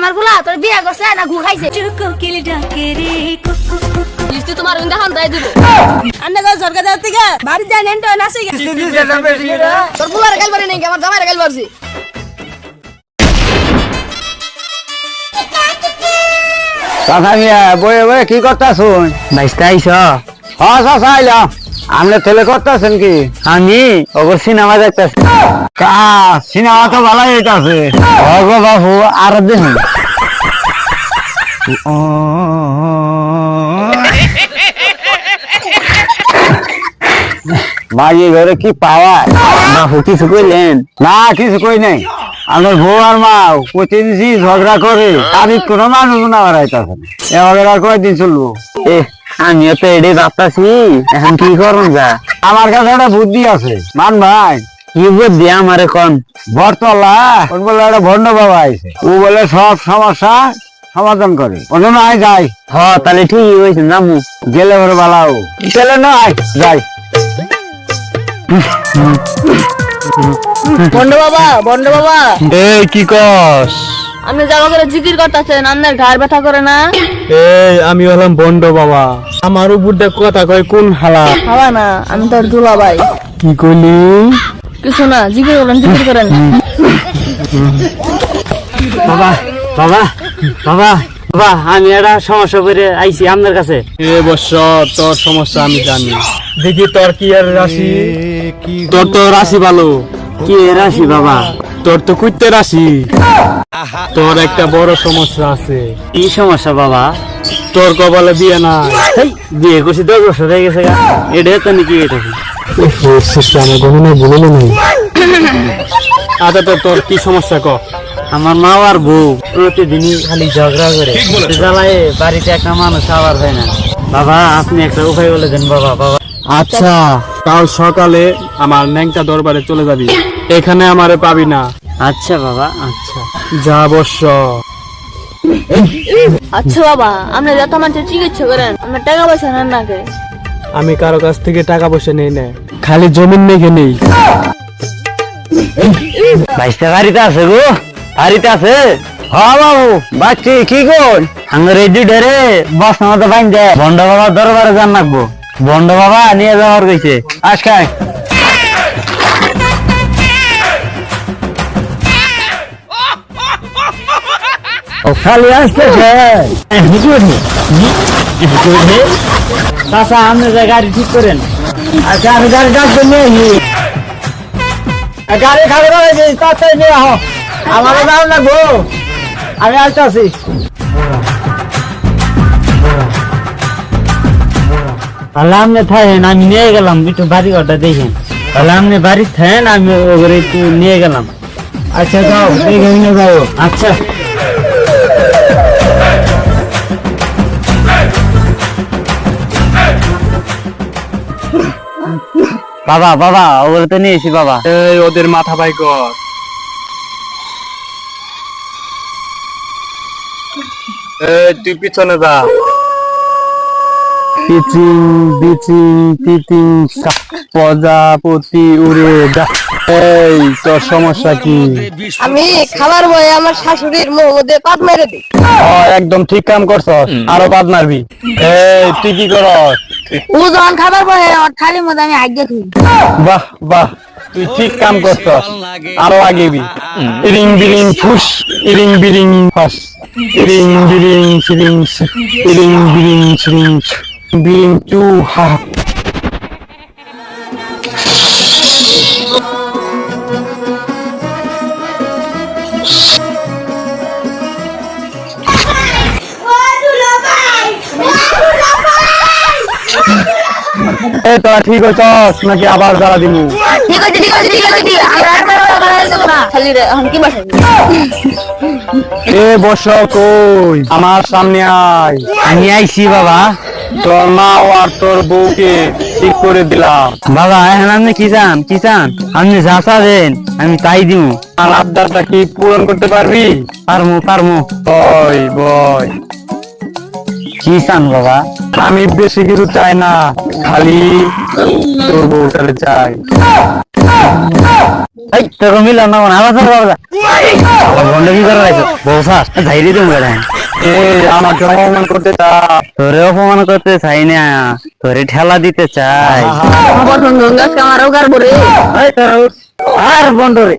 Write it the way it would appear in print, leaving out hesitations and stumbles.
আমার গুলা তোর বিয়া করছে না ঘু খাইছে লিস্টি তোমার উন্দা হান দাই দিব আন্না গো সরকার দাও থেকে বাড়ি যাই নেন তো নাসি তোর বুলার গাল বাড়ি নাই আমার জামাইর গাল বাড়ছি চাচা মিয়া বয়ে বয়ে কি করতেছুন? বাইশটা আইস হ্যাঁ চাচা আইলাম। আপনি ছেলে করতেছেন কি? আমি ওগর সিনেমা দেখতেছি। সিনেমা তো ভালোই হইতাছে। ওগো বাবু আর দেখুন মাঝি ঘরে কি পাওয়া? বাবু কিছু কইলেন না কিছু কই নাই। আমার বউ আর মা প্রতিদিন ঝগড়া করে আমি কোনো মানুষ না বাড়াইতেছে এবার আর কয়দিন চলবো? এ আমিও তো এটাই ভাবতাছি এখন কি করুন যা। আমার কাছে একটা বুদ্ধি আছে মান ভাই। কি বুদ্ধি আমার এখন? বরতলা ওর বলে একটা ভণ্ড বাবা আইছে, ও বলে সব সমস্যা সমাধান করে। অন্য নয় যাই। হ তাহলে ঠিকই হয়েছে জামু। গেলে ওর বালাও গেলে নয় যাই। বন্ড বাবা এই কি কস? আপনি জামা করে জিকির করতেছেন আপনার ঘাড় ব্যথা করে না? এই আমি হলাম বন্ড বাবা, আমার উপর দিয়ে কথা কয় কোন হালা? হাওয়া না, আমি তোর দুলা ভাই। কি কইলি? কিছু না, জিকির করেন জিকির করেন। বাবা বাবা বাবা বাবা আমি একটা সমস্যা করে আইছি আপনার কাছে। এ বৎসর তোর সমস্যা আমি জানি। দেখি তোর কি আর রাশি? তোর তো রাশি ভালো। কি রাশি বাবা? তোর তো কুইতে রাশি। তোর একটা বড় সমস্যা আছে। কি সমস্যা বাবা? তোর কপালে বিয়ে না। বিয়ে করছি 10 বছর হয়ে গেছে গা। এটা তো নাকি এটা আমার গণনা বলে নাই। আচ্ছা তোর কি সমস্যা ক? আমার মা আর বউ প্রতিদিনই খালি ঝগড়া করে, জ্বালায় বাড়িতে একটা মানুষ আবার হয় না। বাবা আপনি একটা উপায় বলে দেন বাবা। বাবা আচ্ছা কাল সকালে আমার ন্যাংটা দরবারে চলে যাবি, এখানে আমারে পাবি না। আচ্ছা বাবা আচ্ছা। যা অবশ্য। আচ্ছা বাবা, আপনি যত মানুষের চিকিৎসা করেন আপনার টাকা পয়সা নেন না কে? আমি কারো কাছ থেকে টাকা পয়সা নেই না, খালি জমিন মেঘে নেই। বাইশটা বাড়িতে আছে গো? বাড়িতে আছে? হ্যাঁ বাবু বাচ্চি কি কর? আমার রেডি ডরে বস মতো বাইন দে। বন্ড বাবার দরবারে যান রাখবো। বন্ড বাবা নিয়ে যাওয়ার কইছে। আজকাল খালি আসতেছে চাচা আপনি যে গাড়ি ঠিক করেন। আচ্ছা আমি গাড়ি ডাকতে নিয়ে গাড়ি খালি তাড়াতাড়ি নিয়ে আহ, আমারও দাম লাগবো, আমি আসতেছি। তাহলে আপনি থাকেন, আমি নিয়ে গেলাম একটু বাড়ি ঘরটা দেখেন। তাহলে আপনি বাড়ি থাকেন, আমি ওগুলো একটু নিয়ে গেলাম। আচ্ছা যাও দেখে নিয়ে যাও। আচ্ছা বাবা বাবা ওগুলো তো নিয়েছি বাবা। এই ওদের মাথা বাই কর। তুই পিছনে যা। পিচিং বিচিং তিতিং প্রজাপতি উড়ে যা। এই তোর সমস্যা কি? আমি খাবার বয়ে আমার শাশুড়ির মধ্যে পাত মেরে দিই। একদম ঠিক কাম করছস, আরো বাদ মারবি। এই তুই কি করস? ও যখন খাবার বয়ে ওর থালির মধ্যে আমি আগে থুই। বাহ বাহ, তুই ঠিক কাম করছস, আরো আগেবি। ইরিং বিরিং ফুস, ইরিং বিরিং ফাস, ইরিং বিরিং সিরিং, ইরিং বিরিং সিরিং, বিরিং চু হা। এই তোরা ঠিক হইছস নাকি আবার জ্বালা দিমু? ঠিক আছে ঠিক আছে ঠিক আছে ঠিক আছে আমরা খালি রে এখন কি বাসাই এ বস কই, আমার সামনে আয়। আমি আইছি বাবা। তোর মা আর তোর বউকে ঠিক করে দিলাম। বাবা এখন আপনি কি চান কি চান? আপনি যা চাবেন আমি তাই দিব। আর আবদারটা কি পূরণ করতে পারবি? পারমু পারমু। বয় বয়। কি চান বাবা? আমি বেশি কিছু চাই না, খালি তোর বউটারে চাই। এই তোর মিলা না মনে আবার বাবা বন্ধ কি করে রাখছো বউসাস ধাইরি তুমি গেলেন আমাকে অপমান করতে তা তোরে অপমান করতে চাই না তোরে ঠেলা দিতে চাই পছন্দ গাছ আমারও গার বরে এই তোর আর বন্ধ রে